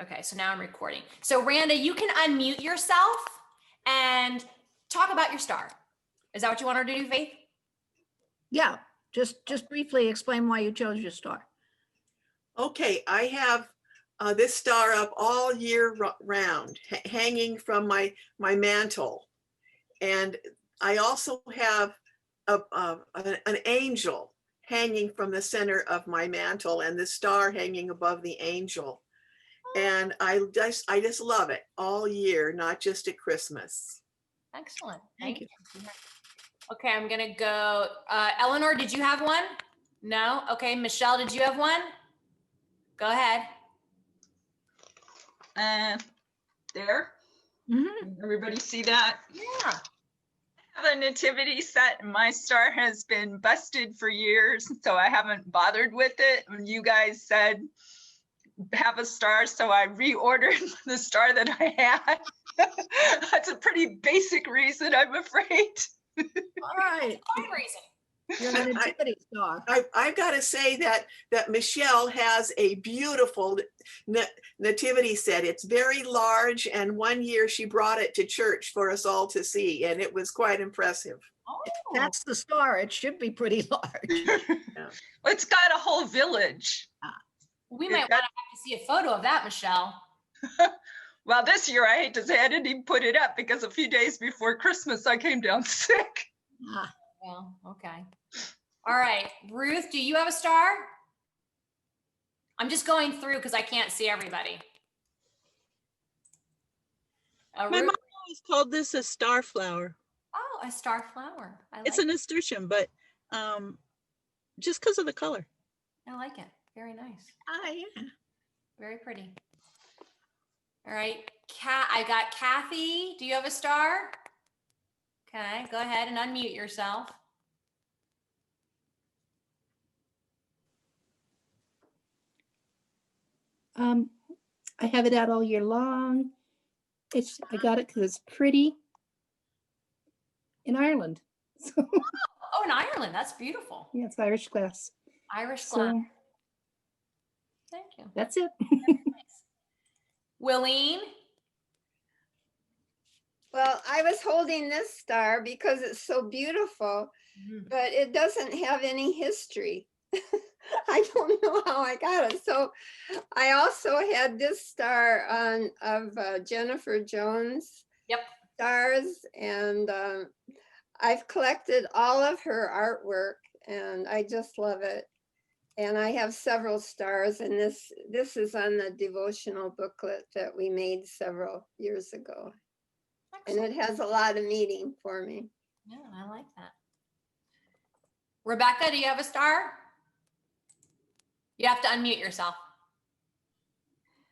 Okay, so now I'm recording. So Randa, you can unmute yourself and talk about your star. Is that what you want her to do, Faith? Yeah, just briefly explain why you chose your star. Okay, I have this star up all year round, hanging from my mantle. And I also have an angel hanging from the center of my mantle and the star hanging above the angel. And I just love it all year, not just at Christmas. Excellent. Thank you. Okay, I'm gonna go. Eleanor, did you have one? No? Okay, Michelle, did you have one? Go ahead. There. Everybody see that? Yeah. I have a nativity set and my star has been busted for years, so I haven't bothered with it. When you guys said have a star, so I reordered the star that I had. That's a pretty basic reason, I'm afraid. All right. Fine reason. You're a nativity star. I've got to say that Michelle has a beautiful nativity set. It's very large, and one year she brought it to church for us all to see, and it was quite impressive. Oh, That's the star. It should be pretty large. It's got a whole village. we might want to have to see a photo of that, Michelle. Well, this year, I hate to say, I didn't even put it up because a few days before Christmas, I came down sick. Ah, Well, okay. All right, Ruth, do you have a star? I'm just going through because I can't see everybody. My Ruth? mom always called this a star flower. Oh, a star flower. It's a nasturtium, but just because of the color. I like it. Very nice. yeah. Very pretty. All right, I got Kathy. Do you have a star? Okay, go ahead and unmute yourself. I have it out all year long. I got it because it's pretty in Ireland. So Oh, in Ireland. That's beautiful. yeah, it's Irish glass. Irish glass. So Thank you. that's it. Nice. Willeen? Well, I was holding this star because it's so beautiful, but it doesn't have any history. I don't know how I got it. So I also had this star of Jennifer Jones Yep. stars, and I've collected all of her artwork, and I just love it. And I have several stars, and this is on the devotional booklet that we made several years ago. And Excellent. it has a lot of meaning for me. Yeah, I like that. Rebecca, do you have a star? You have to unmute yourself.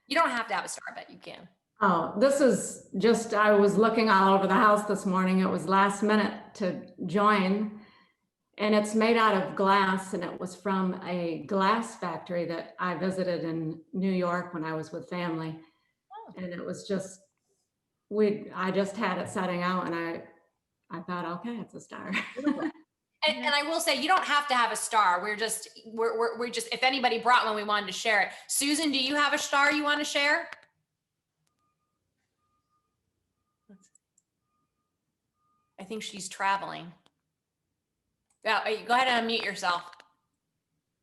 You don't have to have a star, but you can. Oh, this is just, I was looking all over the house this morning. It was last minute to join. And it's made out of glass, and it was from a glass factory that I visited in New York when I was with family. Oh. And it was just, I just had it setting out, and I thought, okay, it's a star. And I will say, you don't have to have a star. We're just, if anybody brought one, we wanted to share it. Susan, do you have a star you want to share? I think she's traveling. Yeah, go ahead and unmute yourself.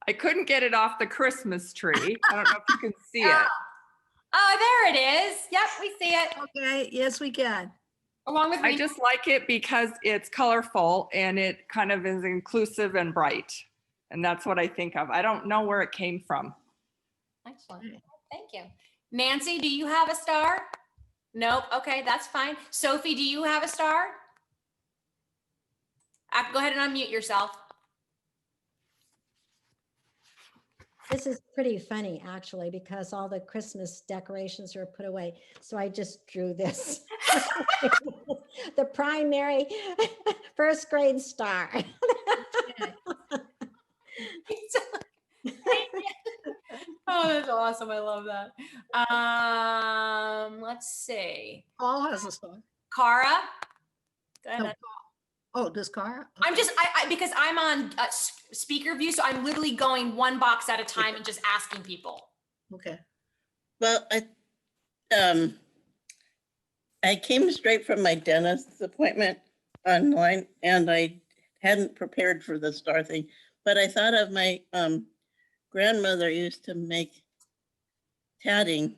I couldn't get it off the Christmas tree. I don't know if you can see it. Oh, there it is. Yep, we see it. Okay, yes, we can. Along with I just like it because it's colorful and it kind of is inclusive and bright. And that's what I think of. I don't know where it came from. Excellent. Thank you. Nancy, do you have a star? Nope. Okay, that's fine. Sophie, do you have a star? Go ahead and unmute yourself. This is pretty funny, actually, because all the Christmas decorations are put away. So I just drew this. The primary first grade star. Oh, that's awesome. I love that. Let's see. Paul has a star. Cara. Go ahead. No, oh, does Cara? I'm just, because I'm on speaker view, so I'm literally going one box at a time and just asking people. Okay. Well, I came straight from my dentist's appointment online and I hadn't prepared for the star thing, but I thought of my grandmother used to make tatting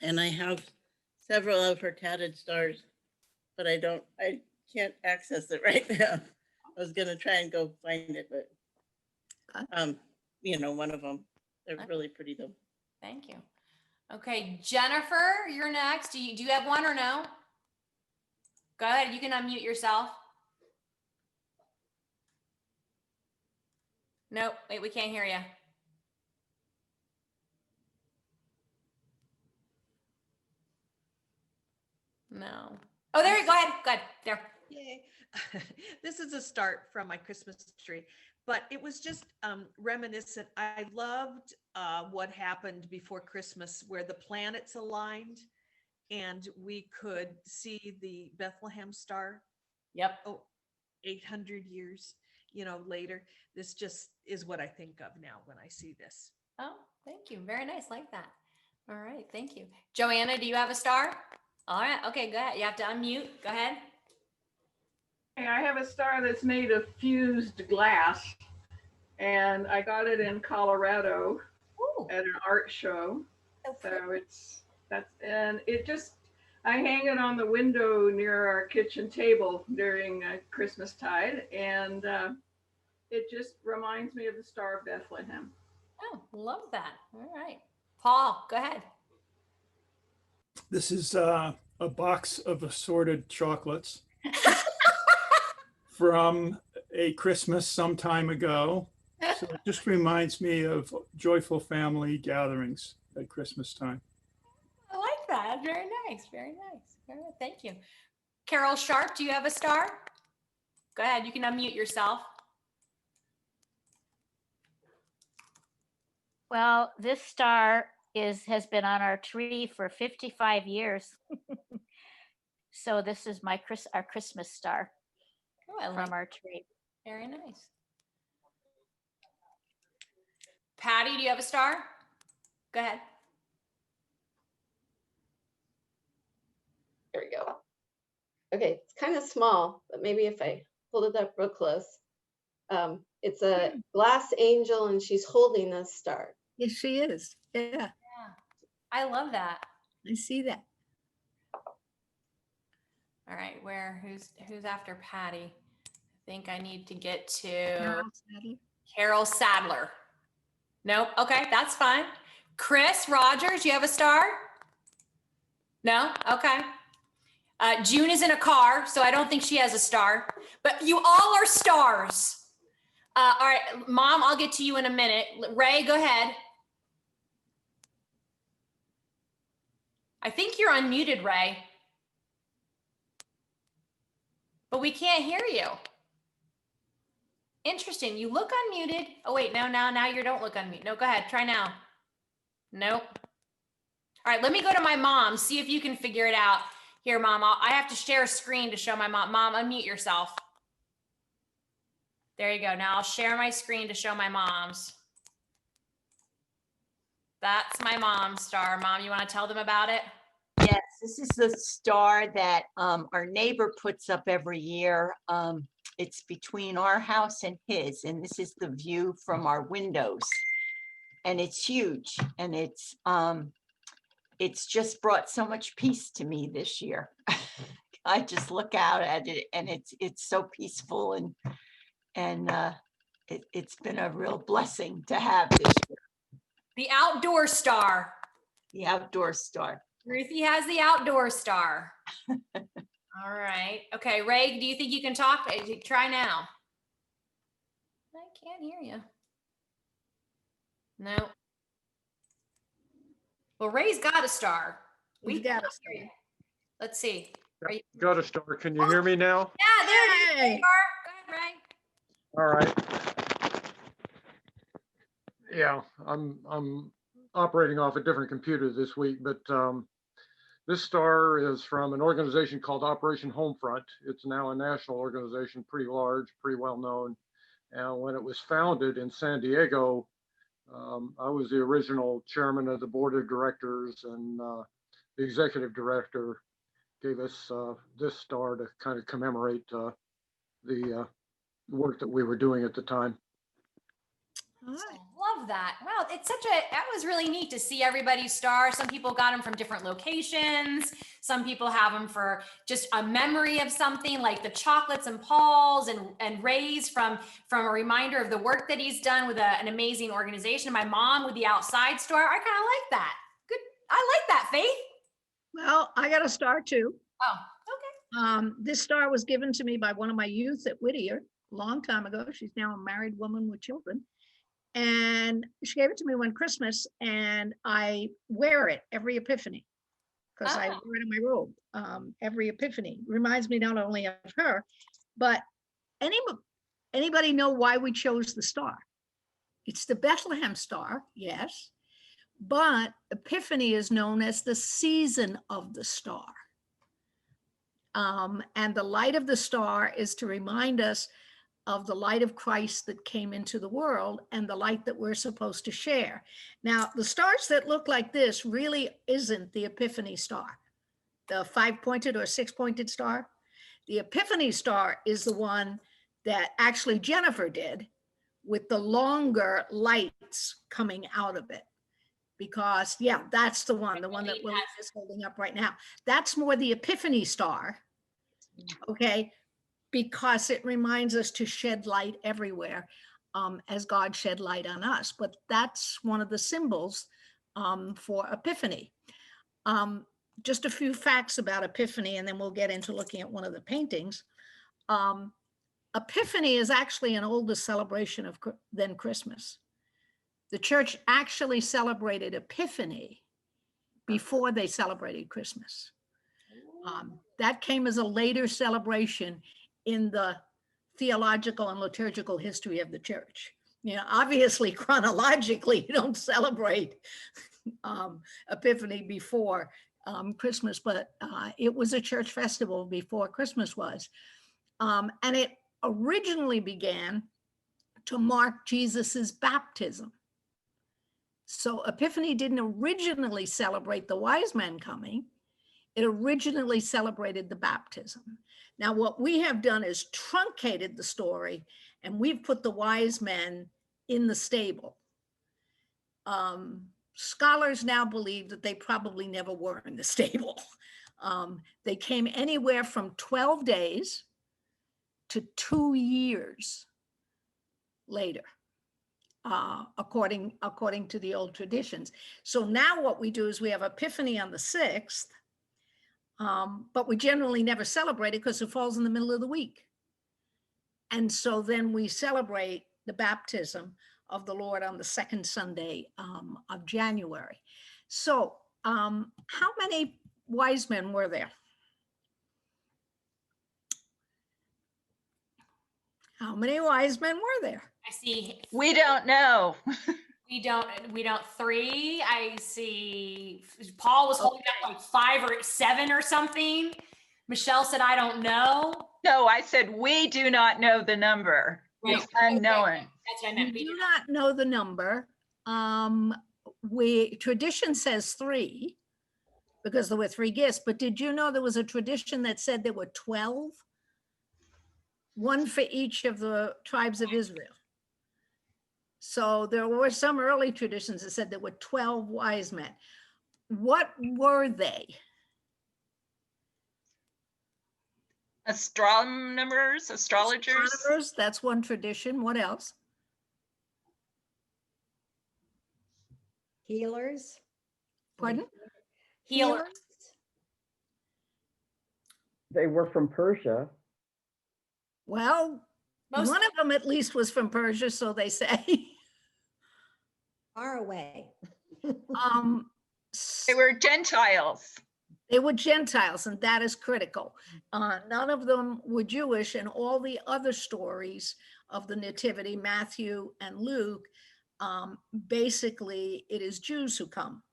and I have several of her tatted stars, but I can't access it right now. I was gonna try and go find it, but one of them. They're really pretty though. Thank you. Okay, Jennifer, you're next. Do you have one or no? Go ahead, you can unmute yourself. Nope, wait, we can't hear you. No. Oh, there you go. Go ahead. Go ahead. There. Yay. This is a start from my Christmas tree, but it was just reminiscent. I loved what happened before Christmas where the planets aligned and we could see the Bethlehem star. Yep. Oh, 800 years, later. This just is what I think of now when I see this. Oh, thank you. Very nice. Like that. All right. Thank you. Joanna, do you have a star? All right. Okay, go ahead. You have to unmute. Go ahead. Hey, I have a star that's made of fused glass, and I got it in Colorado at an art show. I hang it on the window near our kitchen table during Christmas tide, and it just reminds me of the Star of Bethlehem. Oh, love that. All right. Paul, go ahead. This is a box of assorted chocolates from a Christmas some time ago. So it just reminds me of joyful family gatherings at Christmas time. I like that. Very nice. Very nice. Very nice. Thank you. Carol Sharp, do you have a star? Go ahead. You can unmute yourself. Well, this star has been on our tree for 55 years. So this is our Christmas star from our tree. Very nice. Patty, do you have a star? Go ahead. There we go. Okay, it's kind of small, but maybe if I hold it up real close. It's a glass angel and she's holding a star. Yes, she is. Yeah. I love that. I see that. All right, who's after Patty? I think I need to get to Carol Sadler. Nope. Okay, that's fine. Chris Rogers, you have a star? No? Okay. June is in a car, so I don't think she has a star, but you all are stars. All right, Mom, I'll get to you in a minute. Ray, go ahead. I think you're unmuted, Ray. But we can't hear you. Interesting. You look unmuted. Oh, wait. No, now you don't look unmuted. No, go ahead. Try now. Nope. All right. Let me go to my mom. See if you can figure it out. Here, Mom. I have to share a screen to show my mom. Mom, unmute yourself. There you go. Now I'll share my screen to show my mom's. That's my mom's star. Mom, you want to tell them about it? Yes, this is the star that our neighbor puts up every year. It's between our house and his, and this is the view from our windows. And it's huge, and it's just brought so much peace to me this year. I just look out at it, and it's so peaceful, and it's been a real blessing to have this year. The outdoor star. The outdoor star. Ruthie has the outdoor star. All right. Okay, Ray, do you think you can talk? Try now. I can't hear you. No. Well, Ray's got a star. We've got a star. Let's see. Got a star. Can you hear me now? Yeah, there you are. Go ahead, Ray. All right. Yeah, I'm operating off a different computer this week, but this star is from an organization called Operation Homefront. It's now a national organization, pretty large, pretty well known. And when it was founded in San Diego, I was the original chairman of the board of directors, and the executive director gave us this star to kind of commemorate the work that we were doing at the time. All right. Love that. Wow, that was really neat to see everybody's star. Some people got them from different locations. Some people have them for just a memory of something, like the chocolates and Paul's and Ray's from a reminder of the work that he's done with an amazing organization. My mom with the outside store. I kind of like that. Good. I like that, Faith. Well, I got a star too. Oh, okay. This star was given to me by one of my youth at Whittier a long time ago. She's now a married woman with children. And she gave it to me one Christmas, and I wear it every Epiphany because I wear it in my robe every Epiphany. Reminds me not only of her, but anybody know why we chose the star? It's the Bethlehem star, yes, but Epiphany is known as the season of the star. And the light of the star is to remind us of the light of Christ that came into the world and the light that we're supposed to share. Now, the stars that look like this really isn't the Epiphany star, the 5-pointed or 6-pointed star. The Epiphany star is the one that actually Jennifer did with the longer lights coming out of it. Because, yeah, that's the one that Willie is holding up right now. That's more the Epiphany star, okay? Because it reminds us to shed light everywhere as God shed light on us. But that's one of the symbols for Epiphany. Just a few facts about Epiphany, and then we'll get into looking at one of the paintings. Epiphany is actually an older celebration than Christmas. The church actually celebrated Epiphany before they celebrated Christmas. That came as a later celebration in the theological and liturgical history of the church. You know, obviously, chronologically, you don't celebrate Epiphany before Christmas, but it was a church festival before Christmas was. And it originally began to mark Jesus's baptism. So Epiphany didn't originally celebrate the wise men coming. It originally celebrated the baptism. Now, what we have done is truncated the story, and we've put the wise men in the stable. Scholars now believe that they probably never were in the stable. They came anywhere from 12 days to 2 years later, according to the old traditions. So now what we do is we have Epiphany on the 6th, but we generally never celebrate it because it falls in the middle of the week. And so then we celebrate the baptism of the Lord on the second Sunday of January. So how many wise men were there? How many wise men were there? I see. We don't know. We don't 3. I see Paul was holding up like 5 or 7 or something. Michelle said, I don't know. No, I said, we do not know the number. Right. It's unknown. Okay. That's what I meant. We do not know the number. Tradition says 3 because there were 3 gifts, but did you know there was a tradition that said there were 12? 1 for each of the tribes of Israel. So there were some early traditions that said there were 12 wise men. What were they? Astronomers, astrologers. Astronomers, that's one tradition. What else? Healers. Pardon? Healers. They were from Persia. Well, one of them at least was from Persia, so they say. Far away. They were Gentiles. They were Gentiles, and that is critical. None of them were Jewish, and all the other stories of the Nativity, Matthew and Luke, basically it is Jews who come,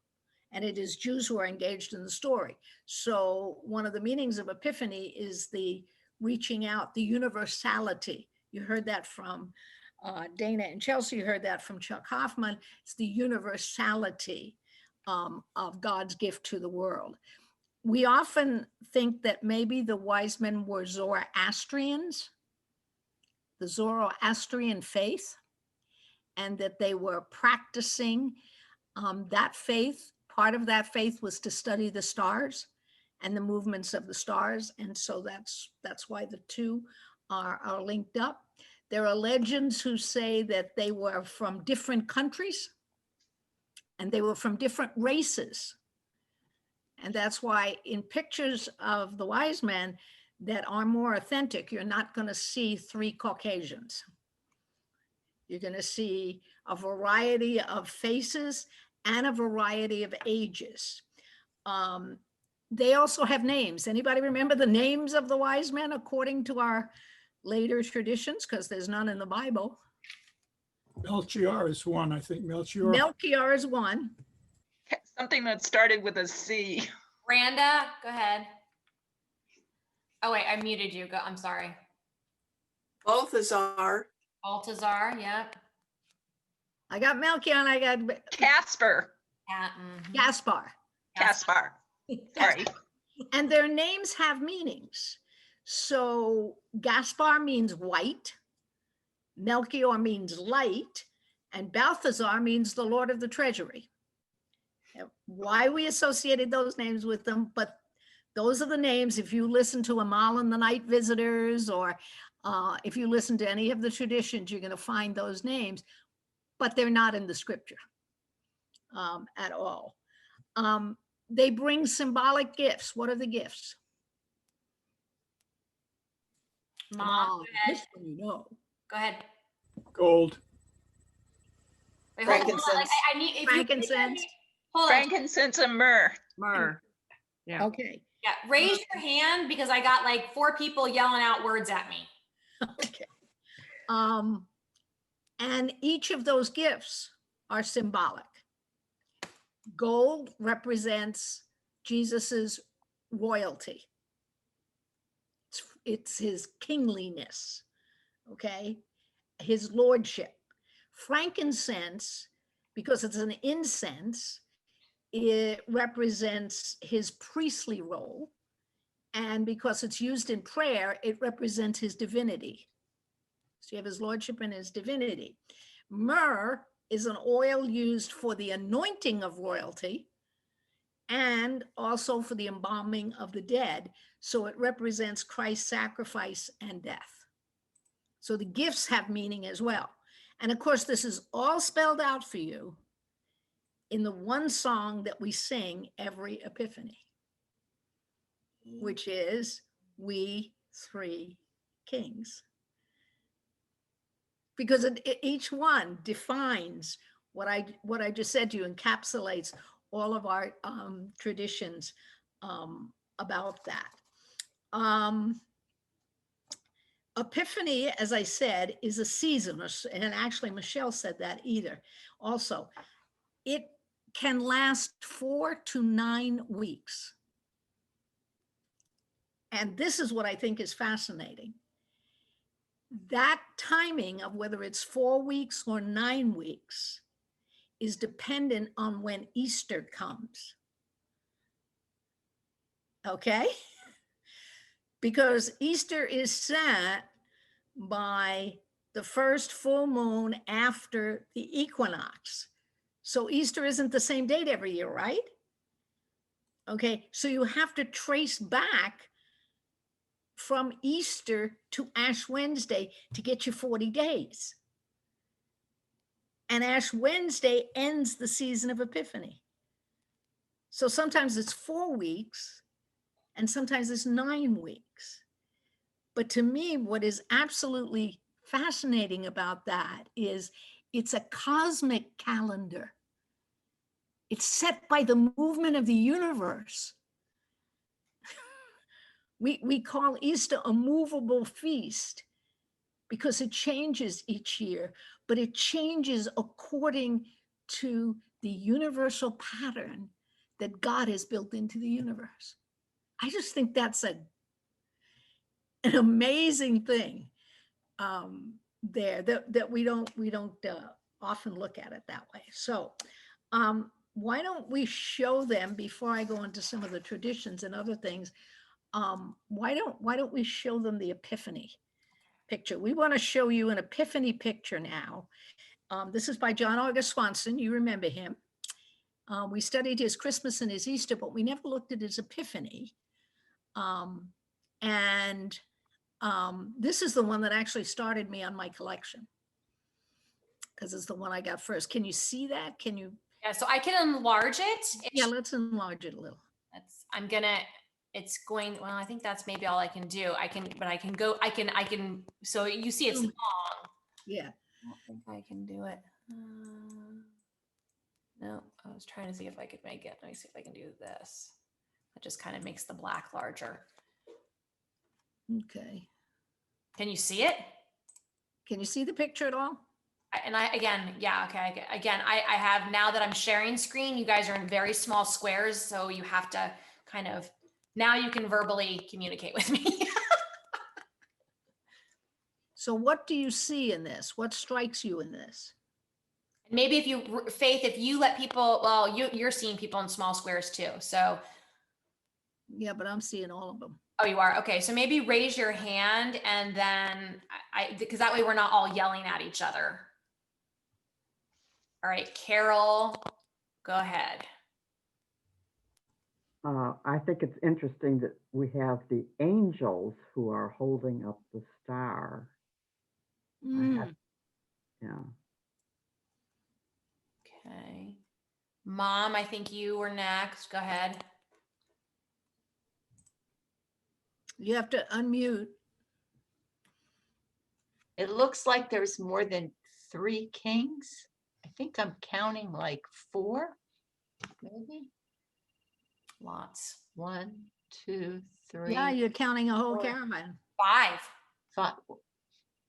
and it is Jews who are engaged in the story. So one of the meanings of Epiphany is the reaching out, the universality. You heard that from Dana and Chelsea, you heard that from Chuck Hoffman. It's the universality of God's gift to the world. We often think that maybe the wise men were Zoroastrians, the Zoroastrian faith, and that they were practicing that faith. Part of that faith was to study the stars and the movements of the stars. And so that's why the two are linked up. There are legends who say that they were from different countries and they were from different races. And that's why in pictures of the wise men that are more authentic, you're not going to see 3 Caucasians. You're going to see a variety of faces and a variety of ages. They also have names. Anybody remember the names of the wise men according to our later traditions? Because there's none in the Bible. Melchior is one, I think. Melchior. Melchior is one. Something that started with a C. Randa, go ahead. Oh wait, I muted you. Go. I'm sorry. Balthazar. Balthazar, yep. I got Melchior and I got Casper. Yeah, Gaspar. Caspar. Sorry. And their names have meanings. So Gaspar means white, Melchior means light, and Balthazar means the Lord of the Treasury. Why we associated those names with them, but those are the names. If you listen to Amal and the Night Visitors, or if you listen to any of the traditions, you're going to find those names, but they're not in the scripture at all. They bring symbolic gifts. What are the gifts? Mom, this one you know. Go ahead. Gold. Wait, hold on, Frankincense. I need if Frankincense. Hold on. Frankincense and myrrh. Myrrh. Yeah. Okay. Yeah, raise your hand because I got like 4 people yelling out words at me. Okay. And each of those gifts are symbolic. Gold represents Jesus's royalty. It's his kingliness, okay? His lordship. Frankincense, because it's an incense, it represents his priestly role. And because it's used in prayer, it represents his divinity. So you have his lordship and his divinity. Myrrh is an oil used for the anointing of royalty and also for the embalming of the dead. So it represents Christ's sacrifice and death. So the gifts have meaning as well. And of course, this is all spelled out for you in the one song that we sing every Epiphany, which is We Three Kings. Because each one defines what I just said to you, encapsulates all of our traditions about that. Epiphany, as I said, is a season, and actually Michelle said that either. Also, it can last 4 to 9 weeks. And this is what I think is fascinating. That timing of whether it's 4 weeks or 9 weeks is dependent on when Easter comes. Okay? Because Easter is set by the first full moon after the equinox. So Easter isn't the same date every year, right? Okay, so you have to trace back from Easter to Ash Wednesday to get you 40 days. And Ash Wednesday ends the season of Epiphany. So sometimes it's 4 weeks and sometimes it's 9 weeks. But to me, what is absolutely fascinating about that is it's a cosmic calendar. It's set by the movement of the universe. We call Easter a movable feast because it changes each year, but it changes according to the universal pattern that God has built into the universe. I just think that's an amazing thing there that we don't often look at it that way. So why don't we show them before I go into some of the traditions and other things? Why don't we show them the Epiphany picture? We want to show you an Epiphany picture now. This is by John August Swanson. You remember him. We studied his Christmas and his Easter, but we never looked at his Epiphany. This is the one that actually started me on my collection, because it's the one I got first. Can you see that? Can you? Yeah, so I can enlarge it. Yeah, let's enlarge it a little. It's going, well, I think that's maybe all I can do. I can, so you see it's long. Yeah. I don't think I can do it. No, I was trying to see if I could make it. Let me see if I can do this. It just kind of makes the black larger. Okay. Can you see it? Can you see the picture at all? I have, now that I'm sharing screen, you guys are in very small squares, so you have to kind of, now you can verbally communicate with me. So what do you see in this? What strikes you in this? Maybe if you, Faith, if you let people, well, you're seeing people in small squares too, so. Yeah, but I'm seeing all of them. Oh, you are? Okay, so maybe raise your hand and then because that way we're not all yelling at each other. All right, Carol, go ahead. I think it's interesting that we have the angels who are holding up the star. Mm. Yeah. Okay. Mom, I think you were next. Go ahead. You have to unmute. It looks like there's more than 3 kings. I think I'm counting like 4, maybe. Lots. 1, 2, 3. Yeah, you're counting a whole 4, caravan. 5. 5.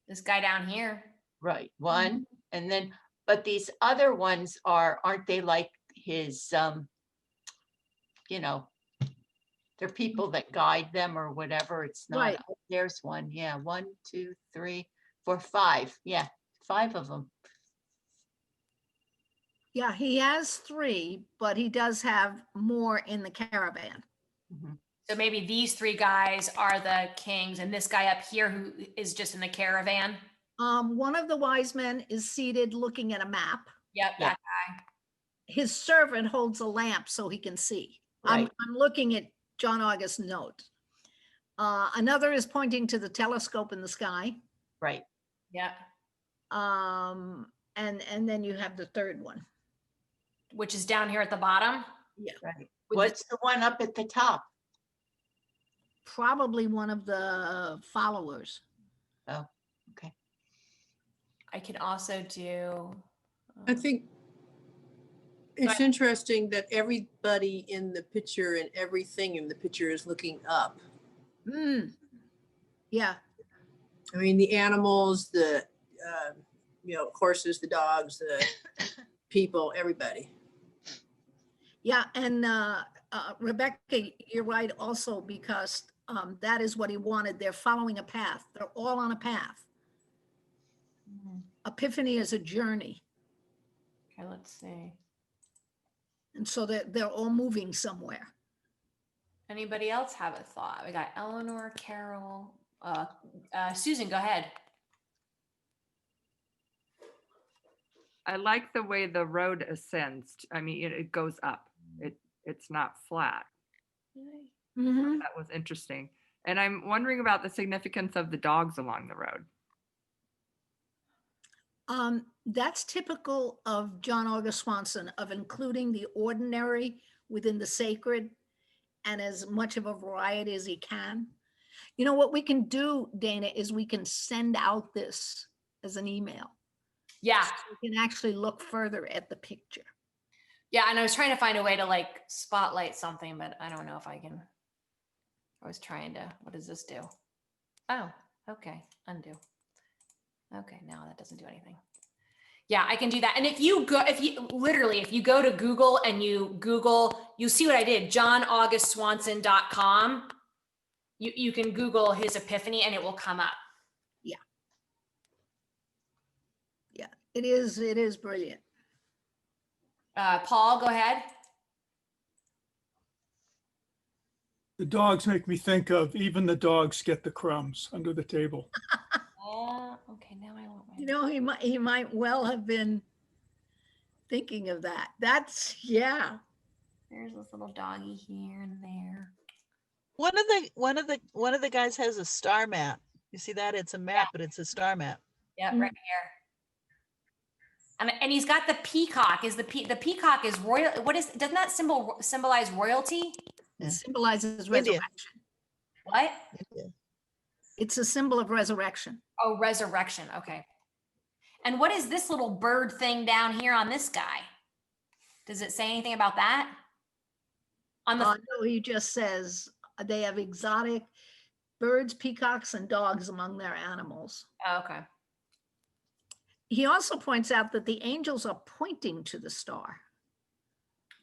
This guy down here. Right, 1, and then, but these other ones aren't they like his, you know, they're people that guide them or whatever. It's not, Right. oh, there's 1. Yeah, 1, 2, 3, 4, 5. Yeah, 5 of them. Yeah, he has 3, but he does have more in the caravan. So maybe these 3 guys are the kings and this guy up here who is just in the caravan. One of the wise men is seated looking at a map. Yep, that guy. His servant holds a lamp so he can see. Right. I'm looking at John August's note. Another is pointing to the telescope in the sky. Right. Yeah. And then you have the third one. Which is down here at the bottom. Yeah. Right. What's the one up at the top? Probably one of the followers. Oh, okay. I can also do. I think it's interesting that everybody in the picture and everything in the picture is looking up. Yeah. I mean, the animals, the, horses, the dogs, the people, everybody. Yeah. And Rebecca, you're right also, because that is what he wanted. They're following a path. They're all on a path. Epiphany is a journey. Okay, let's see. And so they're all moving somewhere. Anybody else have a thought? We got Eleanor, Carol, Susan, go ahead. I like the way the road ascends. I mean, it goes up. It's not flat. That was interesting. And I'm wondering about the significance of the dogs along the road. That's typical of John August Swanson, of including the ordinary within the sacred and as much of a variety as he can. You know, what we can do, Dana, is we can send out this as an email. Yeah. So we can actually look further at the picture. Yeah, and I was trying to find a way to like spotlight something, but I don't know if I can. I was trying to, what does this do? Oh, okay, undo. Okay, now that doesn't do anything. Yeah, I can do that. And if you go to Google and you see what I did, johnaugustswanson.com. You can Google his Epiphany and it will come up. Yeah. Yeah, it is brilliant. Paul, go ahead. The dogs make me think of even the dogs get the crumbs under the table. Okay, now I want my. You know, he might well have been thinking of that. That's, yeah. There's this little doggy here and there. One of the guys has a star map. You see that? It's a map, but it's a star map. Yeah, right here. And he's got the peacock. Is the peacock is royal? What is? Doesn't that symbolize royalty? It symbolizes India. resurrection. What? It's a symbol of resurrection. Oh, resurrection. Okay. And what is this little bird thing down here on this guy? Does it say anything about that? On the no, he just says they have exotic birds, peacocks, and dogs among their animals. Oh, okay. He also points out that the angels are pointing to the star.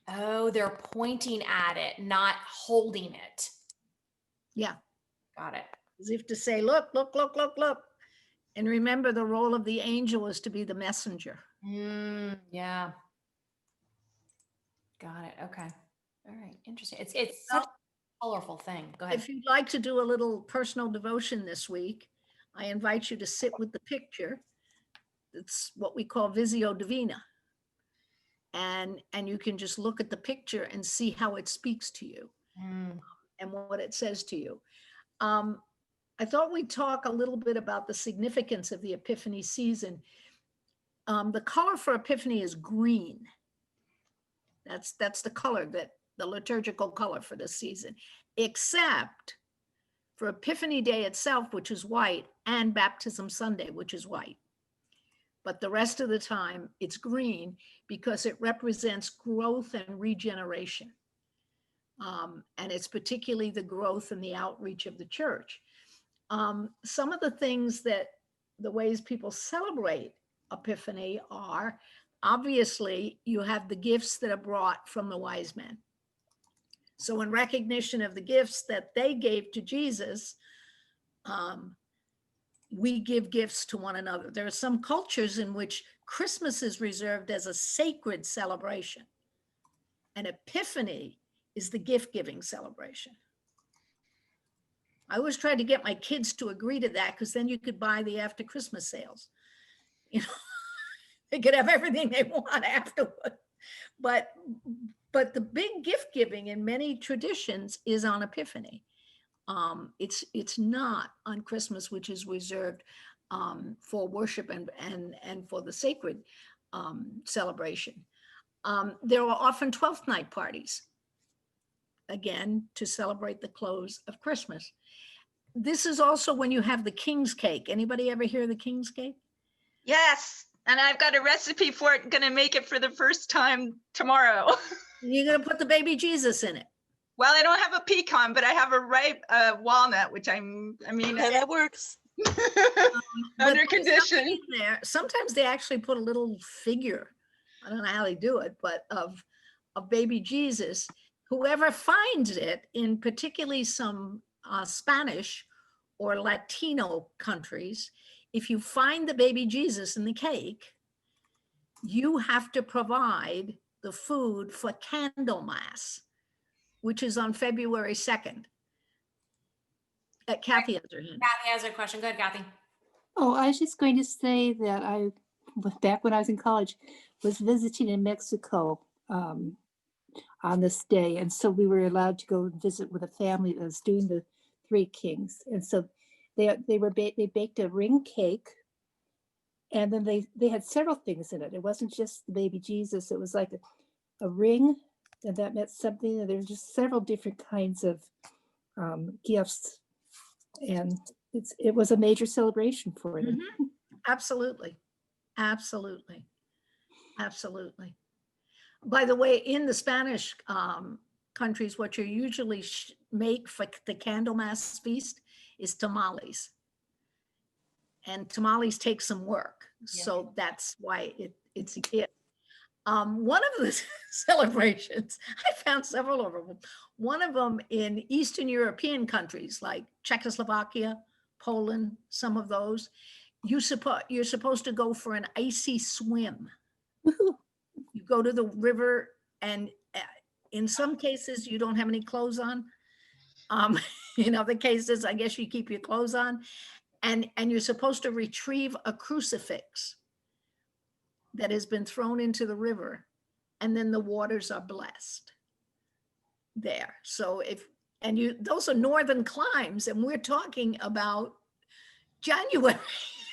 Oh, they're pointing at it, not holding it. Yeah. Got it. As if to say, look, look, look, look, look. And remember, the role of the angel is to be the messenger. Yeah. Got it. Okay. All right. Interesting. It's such a colorful thing. Go ahead. If you'd like to do a little personal devotion this week, I invite you to sit with the picture. It's what we call Visio Divina. And you can just look at the picture and see how it speaks to you and what it says to you. I thought we'd talk a little bit about the significance of the Epiphany season. The color for Epiphany is green. That's the color, the liturgical color for the season, except for Epiphany Day itself, which is white, and Baptism Sunday, which is white. But the rest of the time it's green because it represents growth and regeneration. And it's particularly the growth and the outreach of the church. Some of the things the ways people celebrate Epiphany are, obviously, you have the gifts that are brought from the wise men. So in recognition of the gifts that they gave to Jesus, we give gifts to one another. There are some cultures in which Christmas is reserved as a sacred celebration. And Epiphany is the gift-giving celebration. I always tried to get my kids to agree to that because then you could buy the after Christmas sales. You know, they could have everything they want afterward. But the big gift giving in many traditions is on Epiphany. It's not on Christmas, which is reserved for worship and for the sacred celebration. There are often 12th night parties, again, to celebrate the close of Christmas. This is also when you have the King's Cake. Anybody ever hear the King's Cake? Yes, and I've got a recipe for it. Gonna make it for the first time tomorrow. You're gonna put the baby Jesus in it. Well, I don't have a pecan, but I have a ripe walnut, which yeah, that works. Under condition. Sometimes they actually put a little figure, I don't know how they do it, but of baby Jesus. Whoever finds it, in particularly some Spanish or Latino countries, if you find the baby Jesus in the cake, you have to provide the food for Candlemas, which is on February 2nd. Kathy has her hand. Kathy has her question. Go ahead, Kathy. Oh, I was just going to say that back when I was in college, was visiting in Mexico on this day. And so we were allowed to go visit with a family that was doing the Three Kings. And so they baked a ring cake, and then they had several things in it. It wasn't just the baby Jesus. It was like a ring, and that meant something. And there were just several different kinds of gifts. And it was a major celebration for them. Mm-hmm. Absolutely. Absolutely. Absolutely. By the way, in the Spanish countries, what you usually make for the Candlemas feast is tamales. And tamales take some work. Yeah. So that's why it's a gift. One of the celebrations, I found several of them. One of them in Eastern European countries like Czechoslovakia, Poland, some of those, you're supposed to go for an icy swim. You go to the river and in some cases you don't have any clothes on. In other cases, I guess you keep your clothes on, and you're supposed to retrieve a crucifix that has been thrown into the river, and then the waters are blessed there. So those are northern climes, and we're talking about January.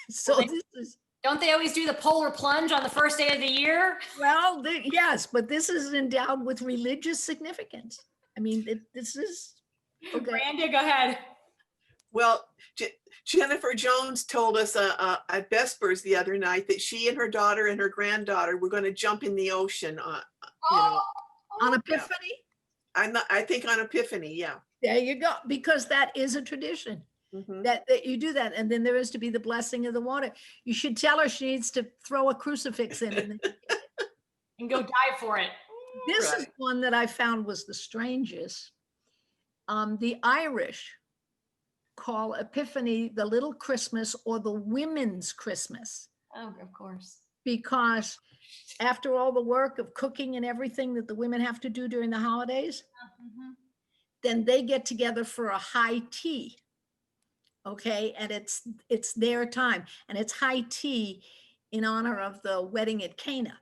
So Well, this is. Don't they always do the polar plunge on the first day of the year? Well, yes, but this is endowed with religious significance. I mean, this is. Okay. Brandon, go ahead. Well, Jennifer Jones told us at Vespers the other night that she and her daughter and her granddaughter were going to jump in the ocean On Epiphany? I think on Epiphany, yeah. There you go, because that is a tradition. That you do that, and then there is to be the blessing of the water. You should tell her she needs to throw a crucifix in and go dive for it. This is one that I found was the strangest. The Irish call Epiphany the little Christmas or the women's Christmas. Oh, of course. Because after all the work of cooking and everything that the women have to do during the holidays, then they get together for a high tea. Okay, and it's their time, and it's high tea in honor of the wedding at Cana.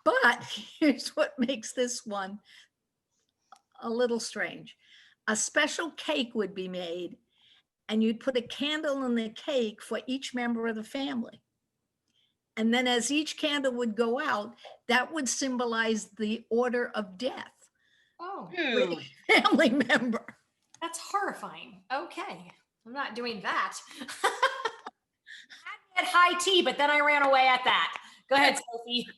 But here's what makes this one a little strange. A special cake would be made, and you'd put a candle in the cake for each member of the family. And then as each candle would go out, that would symbolize the order of death. Oh, for each family member. That's horrifying. Okay. I'm not doing that. I had high tea, but then I ran away at that. Go ahead, Sophie.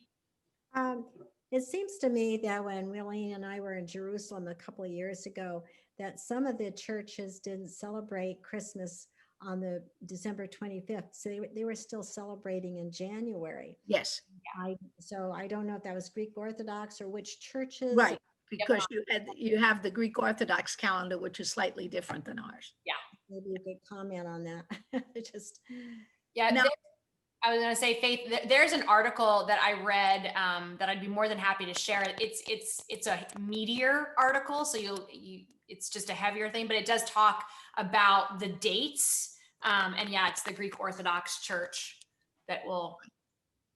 It seems to me that when Willie and I were in Jerusalem a couple of years ago, that some of the churches didn't celebrate Christmas on the December 25th. So they were still celebrating in January. Yes. So I don't know if that was Greek Orthodox or which churches. Right, because you have the Greek Orthodox calendar, which is slightly different than ours. Yeah. Maybe you could comment on that. Yeah. I was going to say, Faith, there's an article that I read that I'd be more than happy to share. It's a meteor article, so it's just a heavier thing, but it does talk about the dates. And yeah, it's the Greek Orthodox Church that will,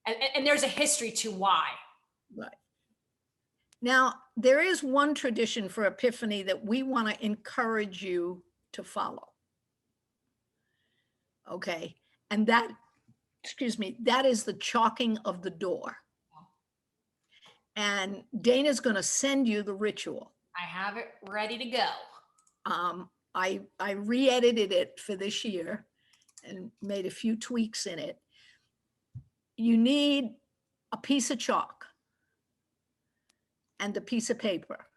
and there's a history to why. Right. Now, there is one tradition for Epiphany that we want to encourage you to follow. Okay. And that is the chalking of the door. And Dana's going to send you the ritual. I have it ready to go. I re-edited it for this year and made a few tweaks in it. You need a piece of chalk and a piece of paper.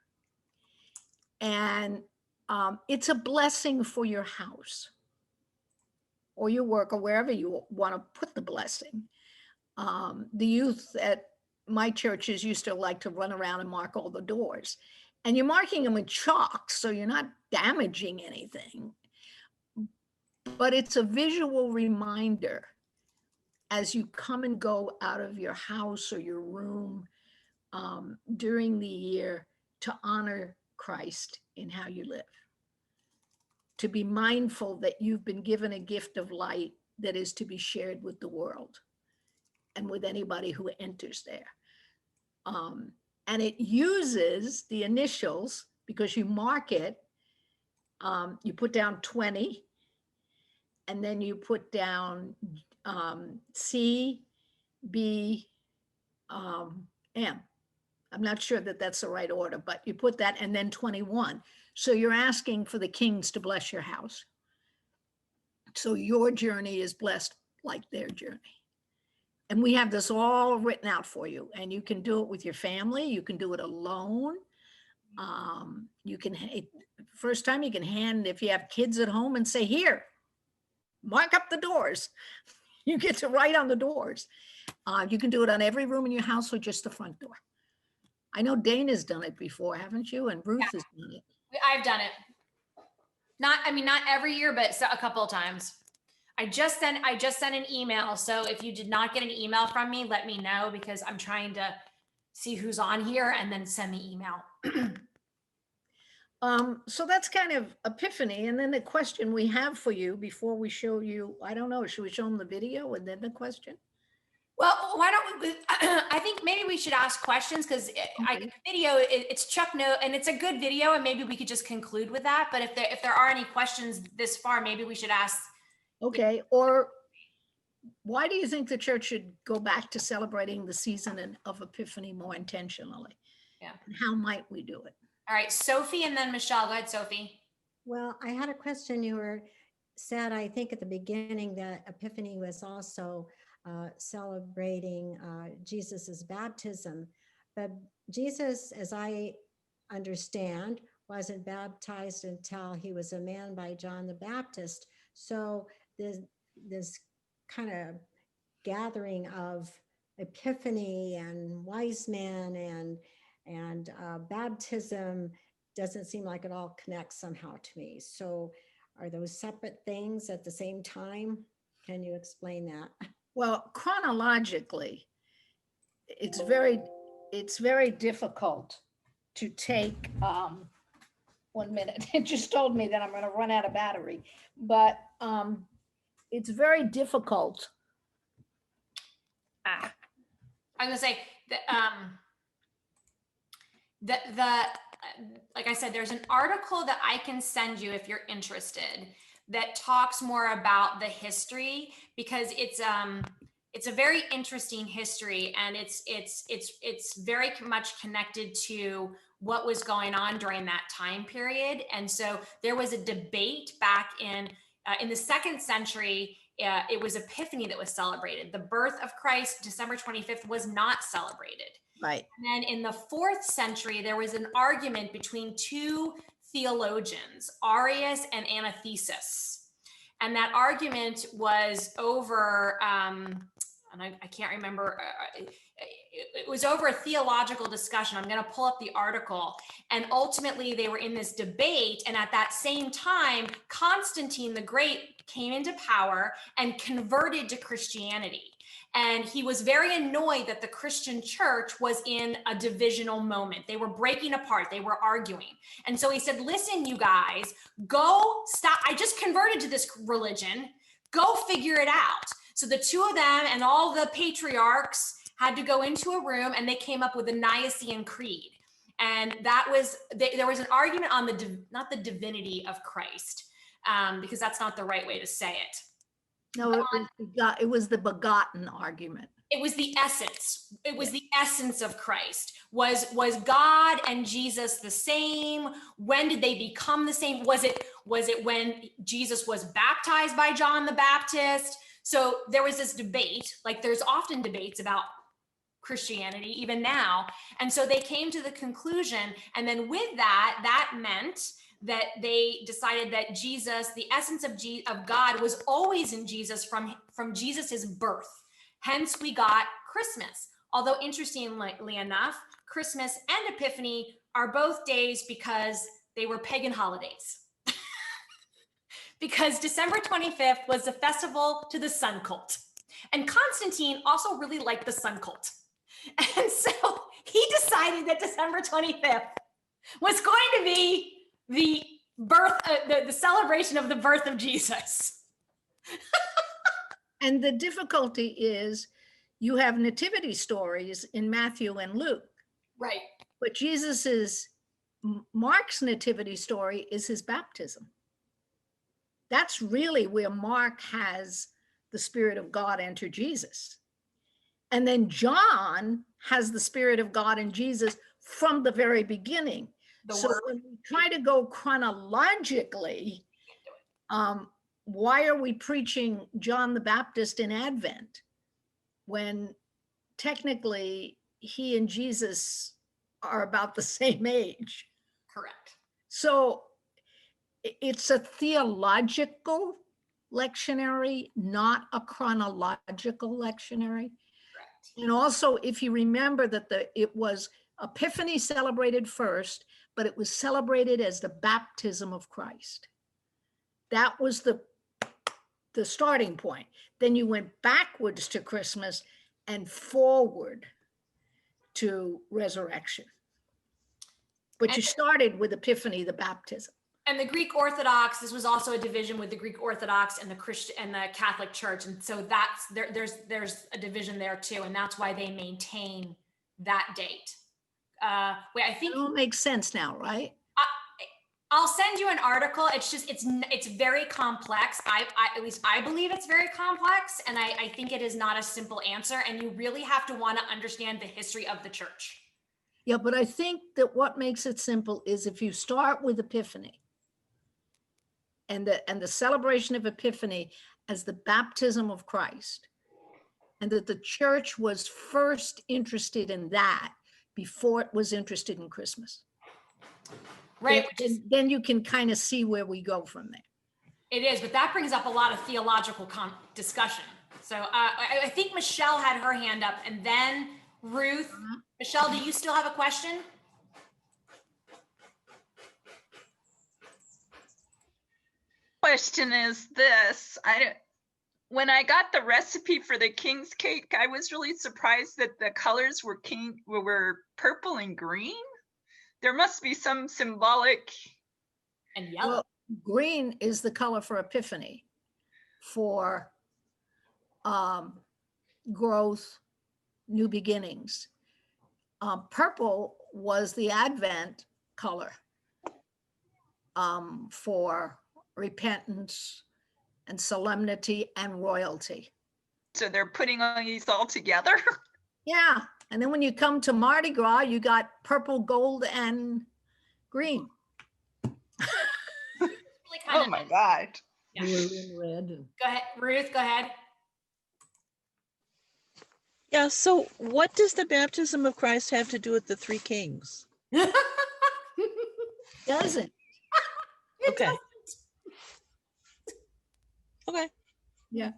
And it's a blessing for your house or your work or wherever you want to put the blessing. The youth at my churches used to like to run around and mark all the doors. And you're marking them with chalk, so you're not damaging anything. But it's a visual reminder as you come and go out of your house or your room during the year to honor Christ in how you live. To be mindful that you've been given a gift of light that is to be shared with the world and with anybody who enters there. And it uses the initials because you mark it. You put down 20, and then you put down C, B, M. I'm not sure that that's the right order, but you put that and then 21. So you're asking for the kings to bless your house. So your journey is blessed like their journey. And we have this all written out for you, and you can do it with your family. You can do it alone. You can, first time you can hand, if you have kids at home, and say, here, mark up the doors. You get to write on the doors. You can do it on every room in your house or just the front door. I know Dana's done it before, haven't you? And Ruth has done it. I've done it. Not every year, but a couple of times. I just sent an email. So if you did not get an email from me, let me know, because I'm trying to see who's on here and then send the email. So that's kind of Epiphany. And then the question we have for you before we show you, I don't know, should we show them the video and then the question? Well, why don't we, I think maybe we should ask questions because video, it's Chuck Note and it's a good video and maybe we could just conclude with that. But if there are any questions this far, maybe we should ask. Okay, or why do you think the church should go back to celebrating the season of Epiphany more intentionally? Yeah. And how might we do it? All right, Sophie and then Michelle. Go ahead, Sophie. Well, I had a question. You were said, I think at the beginning, that Epiphany was also celebrating Jesus's baptism. But Jesus, as I understand, wasn't baptized until he was a man by John the Baptist. So this kind of gathering of Epiphany and wise men and baptism doesn't seem like it all connects somehow to me. So are those separate things at the same time? Can you explain that? Well, chronologically, it's very difficult to take, 1 minute. It just told me that I'm going to run out of battery, but it's very difficult. I'm going to say that, like I said, there's an article that I can send you if you're interested that talks more about the history, because it's a very interesting history, and it's very much connected to what was going on during that time period. And so there was a debate back in the 2nd century. It was Epiphany that was celebrated. The birth of Christ, December 25th, was not celebrated. Right. And then in the 4th century, there was an argument between two theologians, Arius and Anathesis. And that argument was over, and I can't remember, it was over a theological discussion. I'm going to pull up the article. And ultimately, they were in this debate. And at that same time, Constantine the Great came into power and converted to Christianity. And he was very annoyed that the Christian church was in a divisional moment. They were breaking apart. They were arguing. And so he said, listen, you guys, go stop. I just converted to this religion. Go figure it out. So the two of them and all the patriarchs had to go into a room, and they came up with the Nicene Creed. And that was, there was an argument on not the divinity of Christ, because that's not the right way to say it. No, it was the begotten argument. It was the essence. It was the essence of Christ. Was God and Jesus the same? When did they become the same? Was it when Jesus was baptized by John the Baptist? So there was this debate, like there's often debates about Christianity, even now. And so they came to the conclusion, and then with that meant that they decided that Jesus, the essence of God, was always in Jesus from Jesus's birth. Hence, we got Christmas. Although interestingly enough, Christmas and Epiphany are both days because they were pagan holidays. Because December 25th was the festival to the sun cult. And Constantine also really liked the sun cult. And so he decided that December 25th was going to be the birth, the celebration of the birth of Jesus. And the difficulty is you have nativity stories in Matthew and Luke. Right. But Mark's nativity story is his baptism. That's really where Mark has the Spirit of God enter Jesus. And then John has the Spirit of God and Jesus from the very beginning. So when we try to go chronologically, why are we preaching John the Baptist in Advent when technically he and Jesus are about the same age? Correct. So it's a theological lectionary, not a chronological lectionary. Correct. And also, if you remember that it was Epiphany celebrated first, but it was celebrated as the baptism of Christ. That was the starting point. Then you went backwards to Christmas and forward to resurrection. But you And- started with Epiphany, the baptism. And the Greek Orthodox, this was also a division with the Greek Orthodox and the Christian and the Catholic Church. And so that's there's a division there too. And that's why they maintain that date. Wait, I think it all makes sense now, right? I'll send you an article. It's just, it's very complex. At least I believe it's very complex. And I think it is not a simple answer. And you really have to want to understand the history of the church. Yeah, but I think that what makes it simple is if you start with Epiphany and the celebration of Epiphany as the baptism of Christ, and that the church was first interested in that before it was interested in Christmas. Right. Then you can kind of see where we go from there. It is, but that brings up a lot of theological discussion. So I think Michelle had her hand up, and then Ruth. Michelle, do you still have a question? Question is this: when I got the recipe for the king's cake, I was really surprised that the colors were purple and green. There must be some symbolic. And yellow. Well, green is the color for Epiphany, for growth, new beginnings. Purple was the Advent color for repentance and solemnity and royalty. So they're putting all these all together? Yeah. And then when you come to Mardi Gras, you got purple, gold, and green. Oh my God. Yeah. Blue and red. Go ahead, Ruth, go ahead. Yeah, so what does the baptism of Christ have to do with the three kings? Doesn't. Okay. Okay. Yeah.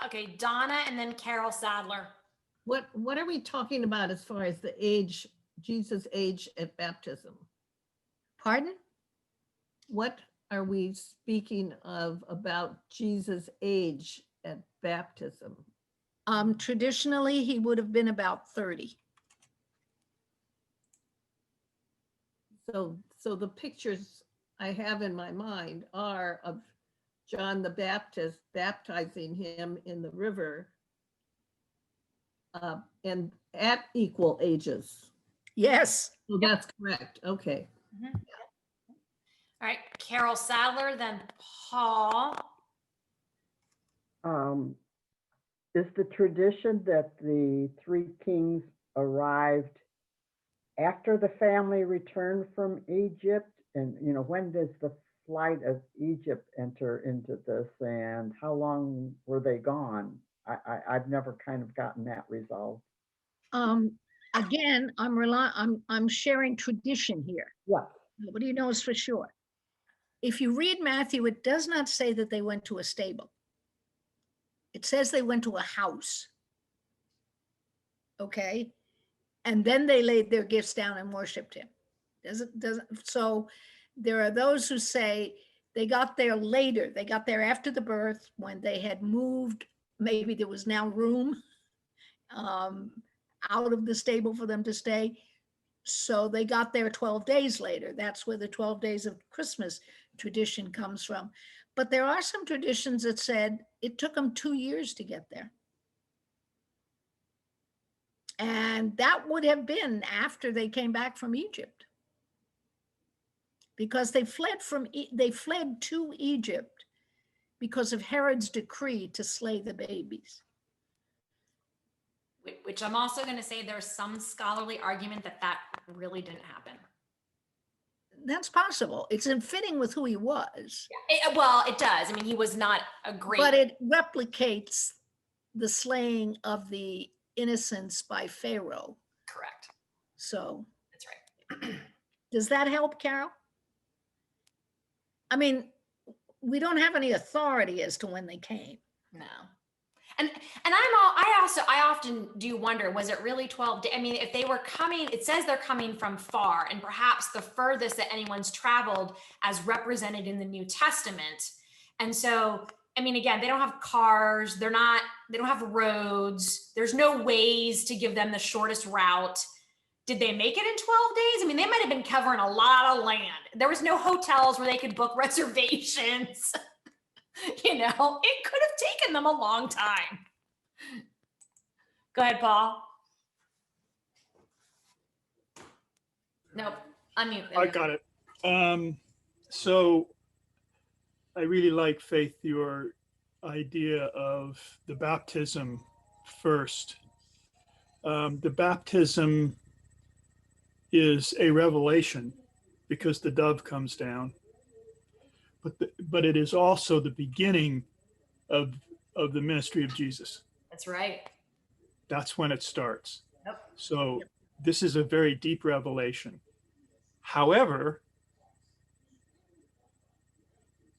Okay, Donna and then Carol Sadler. What are we talking about as far as the age, Jesus' age at baptism? Pardon? What are we speaking of about Jesus' age at baptism? Traditionally, he would have been about 30. So the pictures I have in my mind are of John the Baptist baptizing him in the river, and at equal ages. Yes. So that's correct. Okay. Mm-hmm. All right, Carol Sadler, then Paul. Is the tradition that the three kings arrived after the family returned from Egypt? And, when does the flight of Egypt enter into this, and how long were they gone? I've never kind of gotten that resolved. Again, I'm sharing tradition here. Yeah. Nobody knows for sure. If you read Matthew, it does not say that they went to a stable. It says they went to a house. Okay. And then they laid their gifts down and worshiped him. So there are those who say they got there later. They got there after the birth, when they had moved. Maybe there was now room out of the stable for them to stay. So they got there 12 days later. That's where the 12 days of Christmas tradition comes from. But there are some traditions that said it took them 2 years to get there. And that would have been after they came back from Egypt, because they fled to Egypt because of Herod's decree to slay the babies. Which I'm also going to say there's some scholarly argument that really didn't happen. That's possible. It's in fitting with who he was. Well, it does. I mean, he was not a great. But it replicates the slaying of the innocents by Pharaoh. Correct. So. That's right. Does that help, Carol? I mean, we don't have any authority as to when they came. No. And I often do wonder, was it really 12 days? I mean, if they were coming, it says they're coming from far, and perhaps the furthest that anyone's traveled as represented in the New Testament. And so I mean, again, they don't have cars. They don't have roads. There's no ways to give them the shortest route. Did they make it in 12 days? I mean, they might have been covering a lot of land. There was no hotels where they could book reservations. You know, it could have taken them a long time. Go ahead, Paul. Nope, unmute. I got it. So I really like, Faith, your idea of the baptism first. The baptism is a revelation because the dove comes down, but it is also the beginning of the ministry of Jesus. That's right. That's when it starts. Yep. So this is a very deep revelation. However,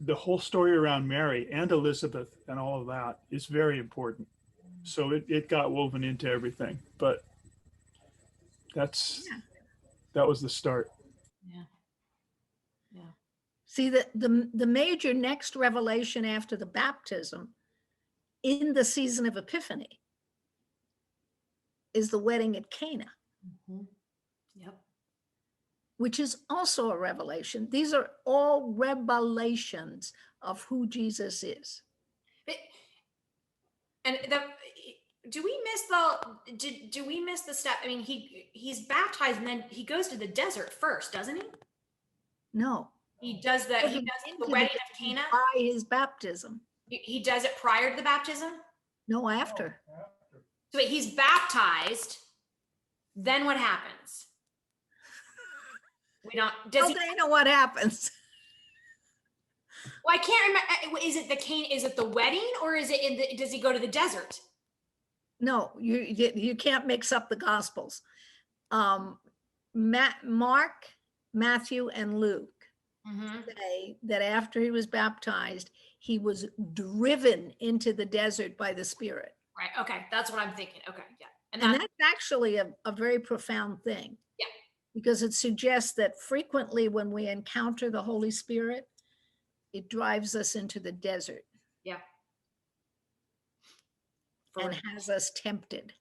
the whole story around Mary and Elizabeth and all of that is very important. So it got woven into everything, but that was the start. Yeah. Yeah. See, the major next revelation after the baptism in the season of Epiphany is the wedding at Cana. Mm-hmm. Yep. Which is also a revelation. These are all revelations of who Jesus is. And do we miss the step? I mean, he's baptized and then he goes to the desert first, doesn't he? No. He does the wedding of Cana by his baptism. He does it prior to the baptism? No, after. So wait, he's baptized. Then what happens? We don't. Does he know what happens? Well, I can't remember. Is it the Cana? Is it the wedding, or is it does he go to the desert? No, you can't mix up the Gospels. Mark, Matthew, and Luke say that after he was baptized, he was driven into the desert by the Spirit. Right. Okay, that's what I'm thinking. Okay, yeah, and that's actually a very profound thing. Yeah. Because it suggests that frequently when we encounter the Holy Spirit, it drives us into the desert. Yeah. And has us tempted.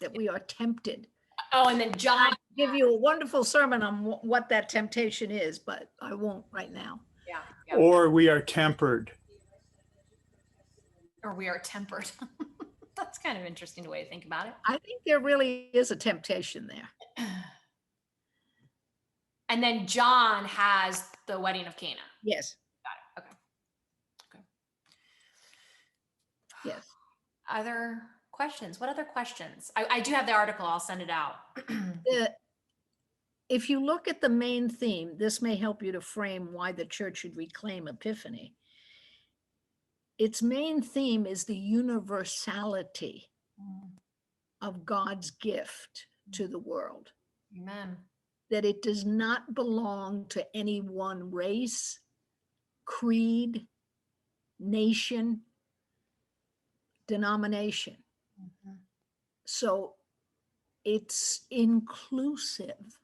That we are tempted. Oh, and then John. I'll give you a wonderful sermon on what that temptation is, but I won't right now. Yeah. Or we are tempered. Or we are tempered. That's kind of an interesting way to think about it. I think there really is a temptation there. And then John has the wedding of Cana. Yes. Got it. Okay. Yes. Other questions? What other questions? I do have the article. I'll send it out. If you look at the main theme, this may help you to frame why the church should reclaim Epiphany. Its main theme is the universality of God's gift to the world. Amen. That it does not belong to any one race, creed, nation, denomination. So it's inclusive.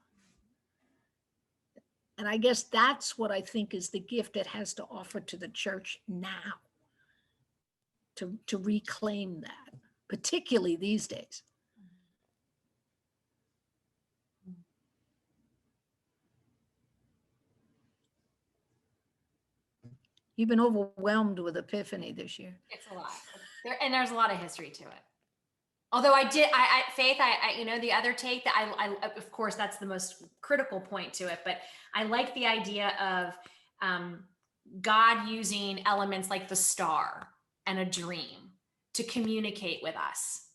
And I guess that's what I think is the gift it has to offer to the church now, to reclaim that, particularly these days. You've been overwhelmed with Epiphany this year. It's a lot. And there's a lot of history to it. Although Faith, you know, the other take that I of course, that's the most critical point to it, but I like the idea of God using elements like the star and a dream to communicate with us.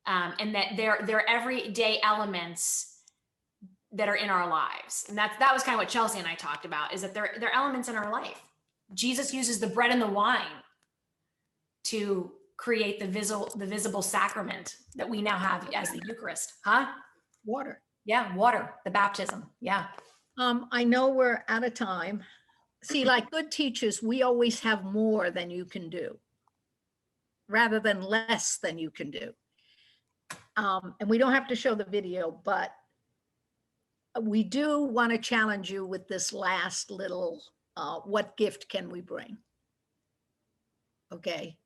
And that they're everyday elements that are in our lives. And that was kind of what Chelsea and I talked about, is that they're elements in our life. Jesus uses the bread and the wine to create the visible sacrament that we now have as the Eucharist. Water. Yeah, water, the baptism. Yeah. I know we're out of time. See, like good teachers, we always have more than you can do, rather than less than you can do. And we don't have to show the video, but we do want to challenge you with this last little what gift can we bring? Okay.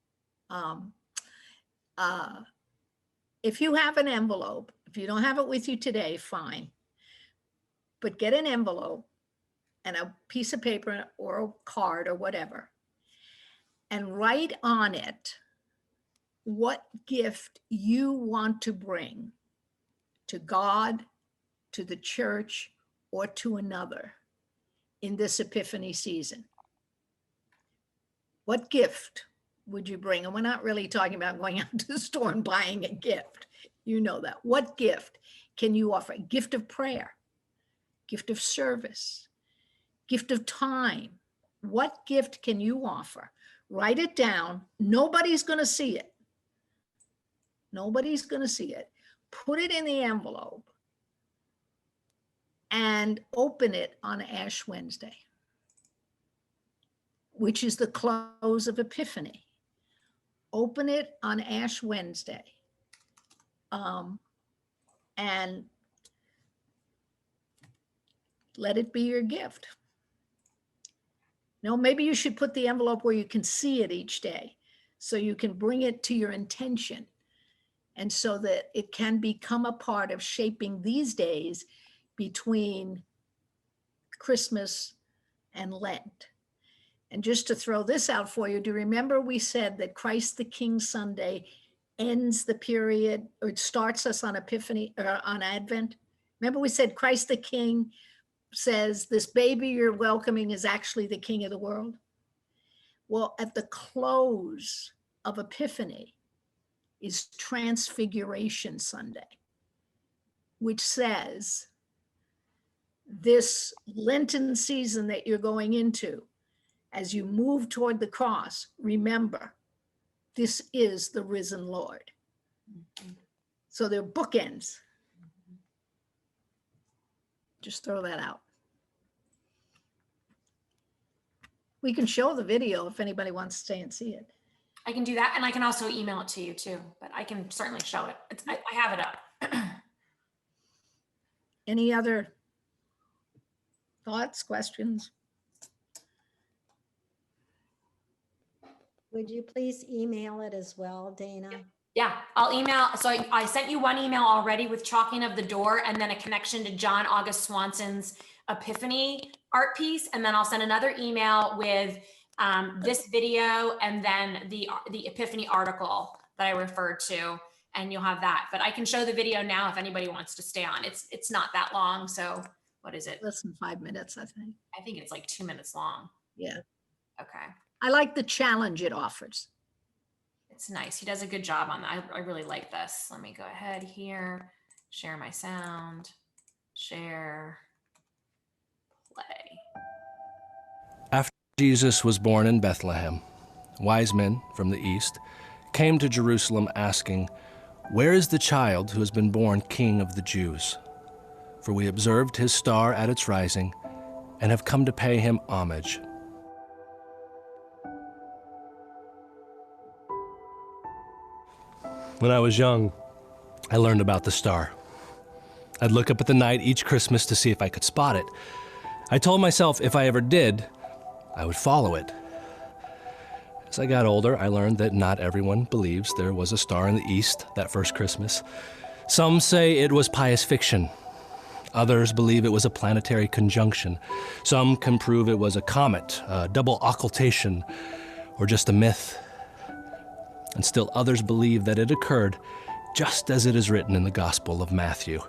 If you have an envelope, if you don't have it with you today, fine. But get an envelope and a piece of paper or a card or whatever, and write on it what gift you want to bring to God, to the church, or to another in this Epiphany season. What gift would you bring? And we're not really talking about going out to the store and buying a gift. You know that. What gift can you offer? A gift of prayer, gift of service, gift of time. What gift can you offer? Write it down. Nobody's going to see it. Nobody's going to see it. Put it in the envelope and open it on Ash Wednesday, which is the close of Epiphany. Open it on Ash Wednesday. And let it be your gift. Maybe you should put the envelope where you can see it each day, so you can bring it to your intention, and so that it can become a part of shaping these days between Christmas and Lent. And just to throw this out for you, do you remember we said that Christ the King Sunday ends the period, or it starts us on Epiphany, or on Advent? Remember we said Christ the King says this baby you're welcoming is actually the King of the world? Well, at the close of Epiphany is Transfiguration Sunday, which says this Lenten season that you're going into, as you move toward the cross, remember, this is the risen Lord. So they're bookends. Just throw that out. We can show the video if anybody wants to stay and see it. I can do that, and I can also email it to you too, but I can certainly show it. I have it up. Any other thoughts, questions? Would you please email it as well, Dana? Yeah, I'll email. So I sent you one email already with chalking of the door, and then a connection to John August Swanson's Epiphany art piece. And then I'll send another email with this video, and then the Epiphany article that I referred to, and you'll have that. But I can show the video now if anybody wants to stay on. It's not that long. So what is it? Less than 5 minutes, I think. I think it's like 2 minutes long. Yeah. Okay. I like the challenge it offers. It's nice. He does a good job on that. I really like this. Let me go ahead here, share my sound, share, play. After Jesus was born in Bethlehem, wise men from the east came to Jerusalem asking, "Where is the child who has been born King of the Jews? For we observed his star at its rising and have come to pay him homage." When I was young, I learned about the star. I'd look up at the night each Christmas to see if I could spot it. I told myself if I ever did, I would follow it. As I got older, I learned that not everyone believes there was a star in the east that first Christmas. Some say it was pious fiction. Others believe it was a planetary conjunction. Some can prove it was a comet, a double occultation, or just a myth. And still others believe that it occurred just as it is written in the Gospel of Matthew.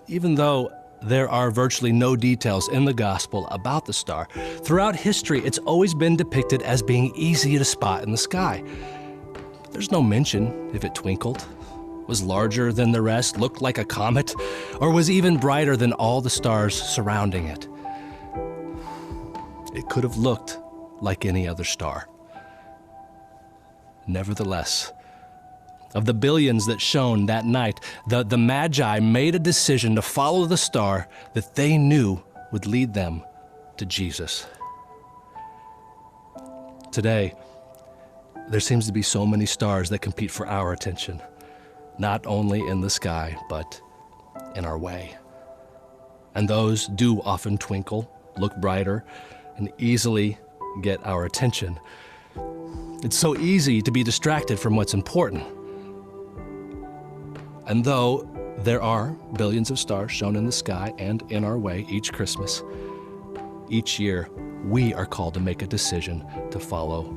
Even though there are virtually no details in the Gospel about the star, throughout history it's always been depicted as being easy to spot in the sky. But there's no mention if it twinkled, was larger than the rest, looked like a comet, or was even brighter than all the stars surrounding it. It could have looked like any other star. Nevertheless, of the billions that shone that night, the Magi made a decision to follow the star that they knew would lead them to Jesus. Today, there seems to be so many stars that compete for our attention, not only in the sky, but in our way. And those do often twinkle look brighter, and easily get our attention. It's so easy to be distracted from what's important. And though there are billions of stars shown in the sky and in our way each Christmas, each year we are called to make a decision to follow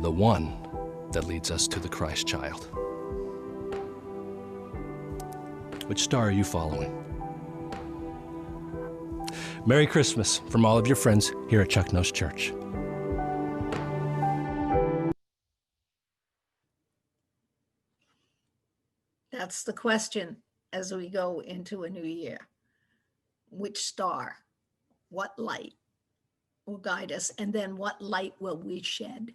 the one that leads us to the Christ child. Which star are you following? Merry Christmas from all of your friends here at Chuck Knows Church. That's the question as we go into a new year. Which star, what light will guide us, and then what light will we shed?